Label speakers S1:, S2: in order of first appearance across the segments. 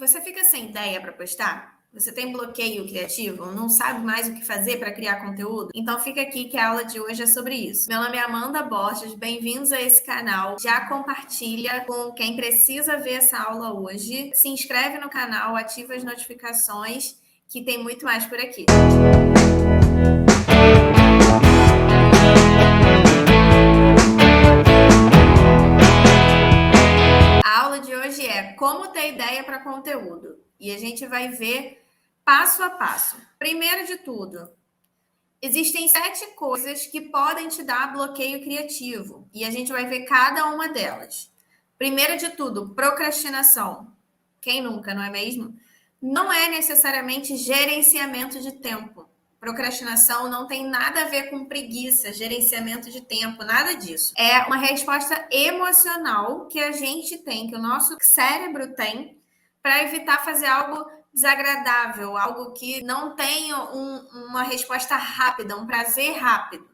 S1: Você fica sem ideia para postar? Você tem bloqueio criativo? Não sabe mais o que fazer para criar conteúdo? Então fica aqui que a aula de hoje é sobre isso. Meu nome é Amanda Borges, bem-vindos a esse canal. Já compartilha com quem precisa ver essa aula hoje. Se inscreve no canal, ativa as notificações, que tem muito mais por aqui. A aula de hoje é como ter ideia para conteúdo. E a gente vai ver passo a passo. Primeiro de tudo, existem 7 coisas que podem te dar bloqueio criativo. E a gente vai ver cada uma delas. Primeiro de tudo, procrastinação. Quem nunca, não é mesmo? Não é necessariamente gerenciamento de tempo. Procrastinação não tem nada a ver com preguiça, gerenciamento de tempo, nada disso. É uma resposta emocional que a gente tem, que o nosso cérebro tem, para evitar fazer algo desagradável, algo que não tenha uma resposta rápida, um prazer rápido,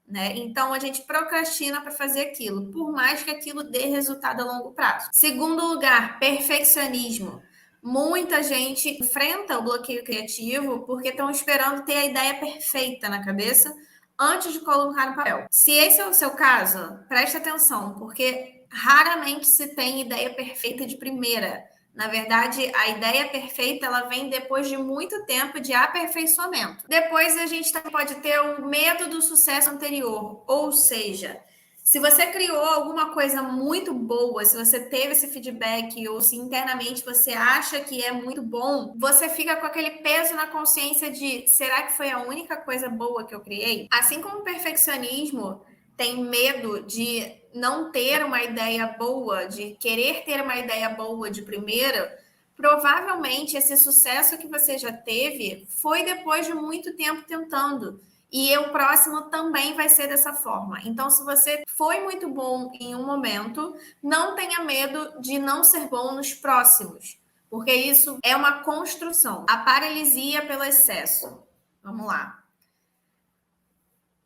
S1: né? Então a gente procrastina para fazer aquilo, por mais que aquilo dê resultado a longo prazo. Segundo lugar, perfeccionismo. Muita gente enfrenta o bloqueio criativo porque estão esperando ter a ideia perfeita na cabeça antes de colocar no papel. Se esse é o seu caso, preste atenção, porque raramente se tem ideia perfeita de primeira. Na verdade, a ideia perfeita ela vem depois de muito tempo de aperfeiçoamento. Depois a gente pode ter o medo do sucesso anterior, ou seja, se você criou alguma coisa muito boa, se você teve esse feedback ou se internamente você acha que é muito bom, você fica com aquele peso na consciência de será que foi a única coisa boa que eu criei? Assim como o perfeccionismo tem medo de não ter uma ideia boa, de querer ter uma ideia boa de primeira, provavelmente esse sucesso que você já teve foi depois de muito tempo tentando. E o próximo também vai ser dessa forma. Então, se você foi muito bom em um momento, não tenha medo de não ser bom nos próximos, porque isso é uma construção. A paralisia pelo excesso. Vamos lá.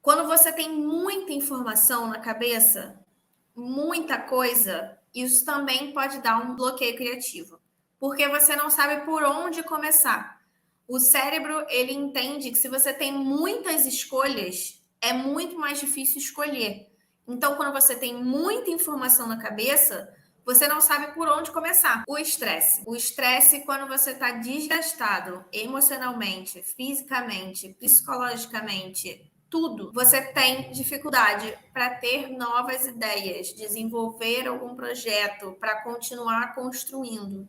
S1: Quando você tem muita informação na cabeça, muita coisa, isso também pode dar um bloqueio criativo, porque você não sabe por onde começar. O cérebro, ele entende que se você tem muitas escolhas, é muito mais difícil escolher. Então, quando você tem muita informação na cabeça, você não sabe por onde começar. O estresse. O estresse, quando você está desgastado emocionalmente, fisicamente, psicologicamente, tudo, você tem dificuldade para ter novas ideias, desenvolver algum projeto, para continuar construindo.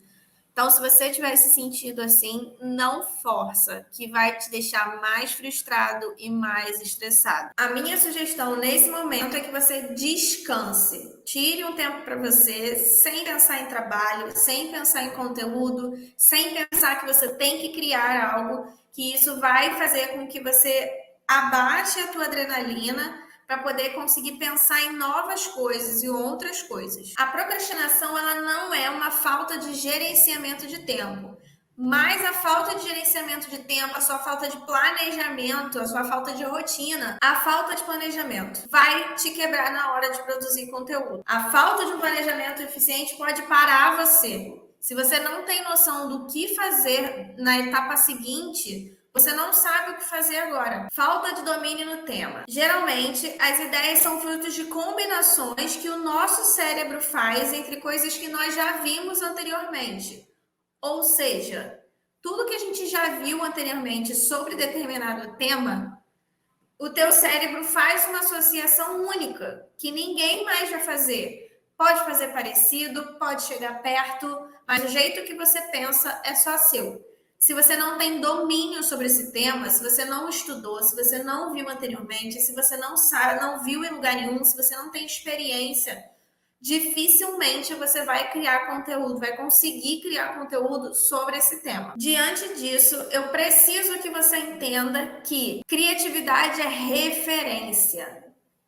S1: Então, se você tiver se sentido assim, não força, que vai te deixar mais frustrado e mais estressado. A minha sugestão nesse momento é que você descanse. Tire um tempo para você, sem pensar em trabalho, sem pensar em conteúdo, sem pensar que você tem que criar algo, que isso vai fazer com que você abaixe a tua adrenalina para poder conseguir pensar em novas coisas e outras coisas. A procrastinação ela não é uma falta de gerenciamento de tempo, mas a falta de gerenciamento de tempo, a sua falta de planejamento, a sua falta de rotina, a falta de planejamento vai te quebrar na hora de produzir conteúdo. A falta de um planejamento eficiente pode parar você. Se você não tem noção do que fazer na etapa seguinte, você não sabe o que fazer agora. Falta de domínio no tema. Geralmente, as ideias são frutos de combinações que o nosso cérebro faz entre coisas que nós já vimos anteriormente. Ou seja, tudo que a gente já viu anteriormente sobre determinado tema, o teu cérebro faz uma associação única, que ninguém mais vai fazer. Pode fazer parecido, pode chegar perto, mas o jeito que você pensa é só seu. Se você não tem domínio sobre esse tema, se você não estudou, se você não viu anteriormente, se você não sabe, não viu em lugar nenhum, se você não tem experiência, dificilmente você vai criar conteúdo, vai conseguir criar conteúdo sobre esse tema. Diante disso, eu preciso que você entenda que criatividade é referência.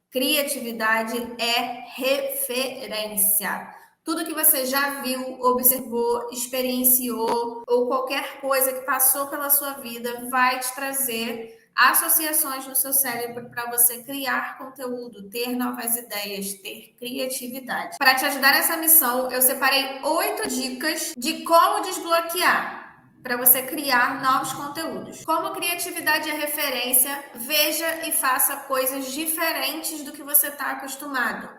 S1: Criatividade é referência. Tudo que você já viu, observou, experienciou ou qualquer coisa que passou pela sua vida vai te trazer associações no seu cérebro para você criar conteúdo, ter novas ideias, ter criatividade. Para te ajudar nessa missão, eu separei 8 dicas de como desbloquear para você criar novos conteúdos. Como criatividade é referência, veja e faça coisas diferentes do que você está acostumado.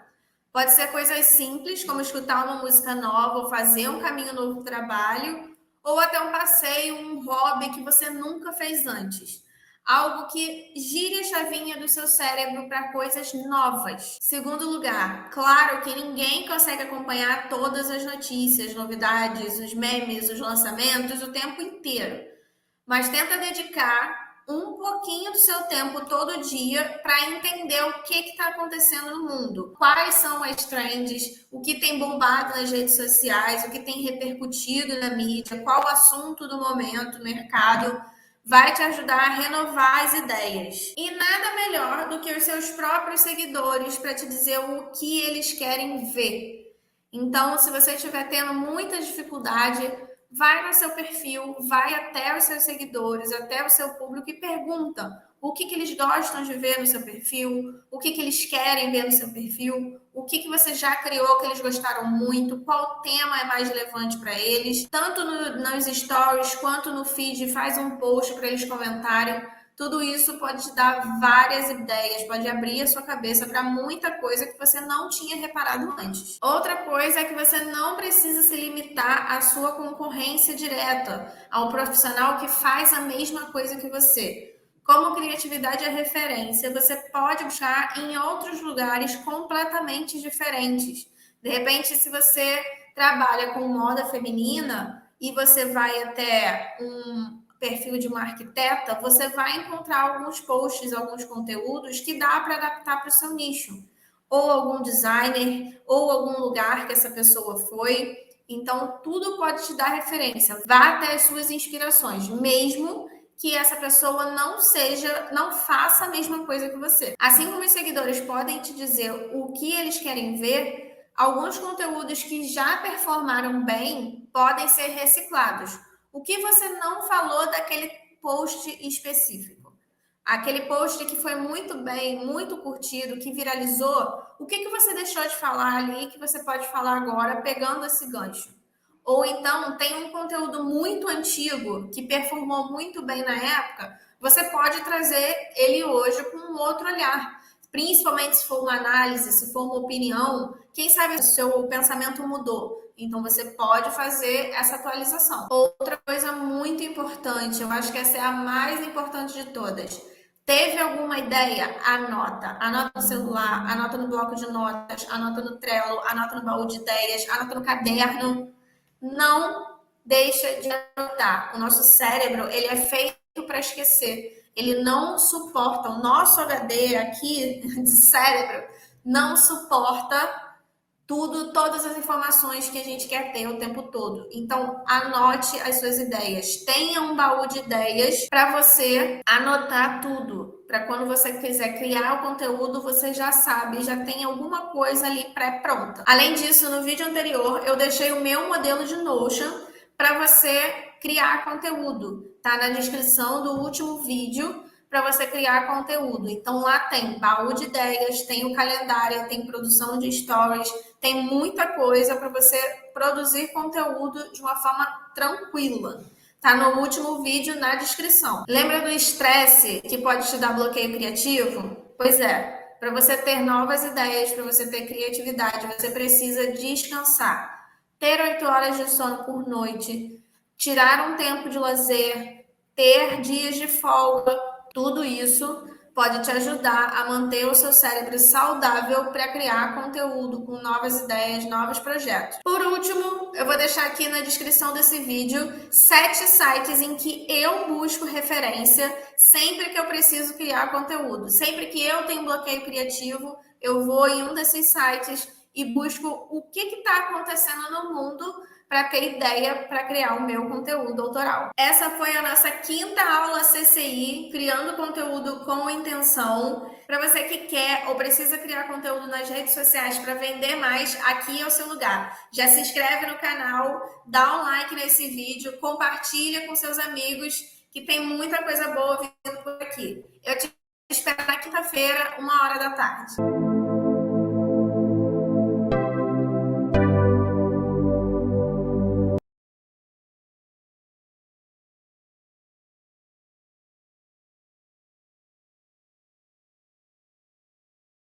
S1: Pode ser coisas simples, como escutar uma música nova, ou fazer um caminho novo para o trabalho, ou até um passeio, um hobby que você nunca fez antes. Algo que gire a chavinha do seu cérebro para coisas novas. Segundo lugar, claro que ninguém consegue acompanhar todas as notícias, novidades, os memes, os lançamentos o tempo inteiro. Mas tenta dedicar um pouquinho do seu tempo todo dia para entender o que está acontecendo no mundo. Quais são as trends, o que tem bombado nas redes sociais, o que tem repercutido na mídia, qual o assunto do momento, mercado. Vai te ajudar a renovar as ideias. E nada melhor do que os seus próprios seguidores para te dizer o que eles querem ver. Então, se você estiver tendo muita dificuldade, vai no seu perfil, vai até os seus seguidores, até o seu público e pergunta o que eles gostam de ver no seu perfil, o que eles querem ver no seu perfil, o que você já criou que eles gostaram muito, qual tema é mais relevante para eles. Tanto nos stories quanto no feed, faz um post para eles comentarem. Tudo isso pode te dar várias ideias, pode abrir a sua cabeça para muita coisa que você não tinha reparado antes. Outra coisa é que você não precisa se limitar à sua concorrência direta, ao profissional que faz a mesma coisa que você. Como criatividade é referência, você pode buscar em outros lugares completamente diferentes. De repente, se você trabalha com moda feminina e você vai até um perfil de uma arquiteta, você vai encontrar alguns posts, alguns conteúdos que dá para adaptar para o seu nicho. Ou algum designer, ou algum lugar que essa pessoa foi. Então, tudo pode te dar referência. Vá até as suas inspirações, mesmo que essa pessoa não faça a mesma coisa que você. Assim como os seguidores podem te dizer o que eles querem ver, alguns conteúdos que já performaram bem podem ser reciclados. O que você não falou daquele post específico? Aquele post que foi muito bem, muito curtido, que viralizou, o que você deixou de falar ali que você pode falar agora pegando esse gancho? Ou então tem um conteúdo muito antigo que performou muito bem na época, você pode trazer ele hoje com um outro olhar. Principalmente se for uma análise, se for uma opinião, quem sabe o seu pensamento mudou. Então você pode fazer essa atualização. Outra coisa muito importante, eu acho que essa é a mais importante de todas. Teve alguma ideia? Anota. Anota no celular, anota no bloco de notas, anota no Trello, anota no baú de ideias, anota no caderno. Não deixa de anotar. O nosso cérebro, ele é feito para esquecer. Ele não suporta, o nosso HD aqui de cérebro não suporta todas as informações que a gente quer ter o tempo todo. Então, anote as suas ideias. Tenha um baú de ideias para você anotar tudo. Para quando você quiser criar o conteúdo, você já sabe, já tem alguma coisa ali pré-pronta. Além disso, no vídeo anterior, eu deixei o meu modelo de Notion para você criar conteúdo. Tá na descrição do último vídeo para você criar conteúdo. Então, lá tem baú de ideias, tem o calendário, tem produção de stories, tem muita coisa para você produzir conteúdo de uma forma tranquila. Tá no último vídeo na descrição. Lembra do estresse que pode te dar bloqueio criativo? Pois é, para você ter novas ideias, para você ter criatividade, você precisa descansar. Ter 8 horas de sono por noite, tirar um tempo de lazer, ter dias de folga, tudo isso pode te ajudar a manter o seu cérebro saudável para criar conteúdo com novas ideias, novos projetos. Por último, eu vou deixar aqui na descrição desse vídeo 7 sites em que eu busco referência sempre que eu preciso criar conteúdo. Sempre que eu tenho bloqueio criativo, eu vou em um desses sites e busco o que está acontecendo no mundo para ter ideia para criar o meu conteúdo autoral. Essa foi a nossa 5ª aula CCI, criando conteúdo com intenção. Para você que quer ou precisa criar conteúdo nas redes sociais para vender mais, aqui é o seu lugar. Já se inscreve no canal, dá um like nesse vídeo, compartilha com seus amigos que tem muita coisa boa vindo por aqui. Eu te espero na quinta-feira, 1h da tarde.